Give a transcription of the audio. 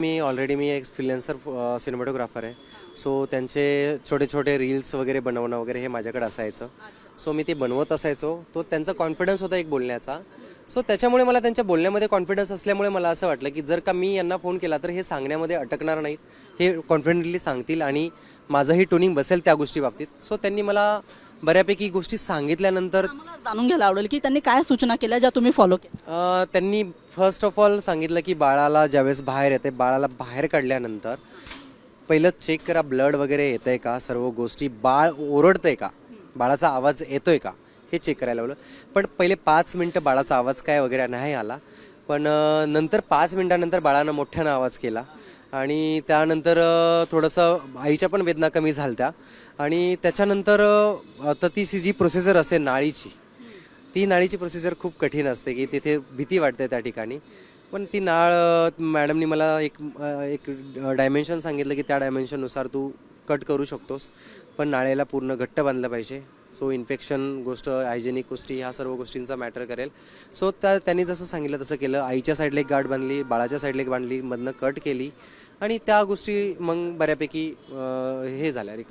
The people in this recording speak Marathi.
मी एक फ्रीलान्सर सिनेमॅटोग्राफर आहे. सो त्यांचे छोटे छोटे रील्स वगैरे बनवणं वगैरे हे माझ्याकडे असायचं. सो मी ते बनवत असायचो. तो त्यांचा कॉन्फिडन्स होता एक बोलण्याचा. सो त्याच्यामुळे मला त्यांच्या बोलण्यामध्ये कॉन्फिडन्स असल्यामुळे मला असं वाटलं की जर का मी यांना फोन केला तर हे सांगण्यामध्ये अटकणार नाहीत, हे कॉन्फिडेंटली सांगतील आणि माझंही ट्युनिंग बसेल त्या गोष्टी बाबतीत. सो त्यांनी मला बऱ्यापैकी गोष्टी सांगितल्यानंतर आम्हाला जाणून घ्यायला आवडेल की त्यांनी काय सूचना केल्या ज्या तुम्ही फॉलो केल्या. त्यांनी फर्स्ट ऑफ ऑल सांगितलं की बाळाला ज्यावेळेस बाहेर येते, बाळाला बाहेर काढल्यानंतर पहिलं चेक करा ब्लड वगैरे येतंय का, सर्व गोष्टी, बाळ ओरडतंय का, बाळाचा आवाज येतोय का, हे चेक करायला लावलं. पण पहिले 5 मिनटं बाळाचा आवाज काय वगैरे नाही आला. पण नंतर 5 मिनटानंतर बाळानं मोठ्यानं आवाज केला आणि त्यानंतर थोडंसं आईच्या पण वेदना कमी झाल्या. आणि त्याच्यानंतर आता ती जी प्रोसिजर असते नाळीची, ती नाळीची प्रोसिजर खूप कठीण असते की तिथे भीती वाटते त्या ठिकाणी. पण ती नाळ मॅडमनी मला एक डायमेन्शन सांगितलं की त्या डायमेन्शननुसार तू कट करू शकतोस, पण नाळेला पूर्ण घट्ट बांधलं पाहिजे. सो इन्फेक्शन गोष्ट, हायजेनिक गोष्टी, ह्या सर्व गोष्टींचा मॅटर करेल. सो त्यांनी जसं सांगितलं तसं केलं. आईच्या साईडला एक गाठ बांधली, बाळाच्या साईडला एक बांधली, मधनं कट केली आणि त्या गोष्टी मग बऱ्यापैकी हे झाल्या, रिकवर.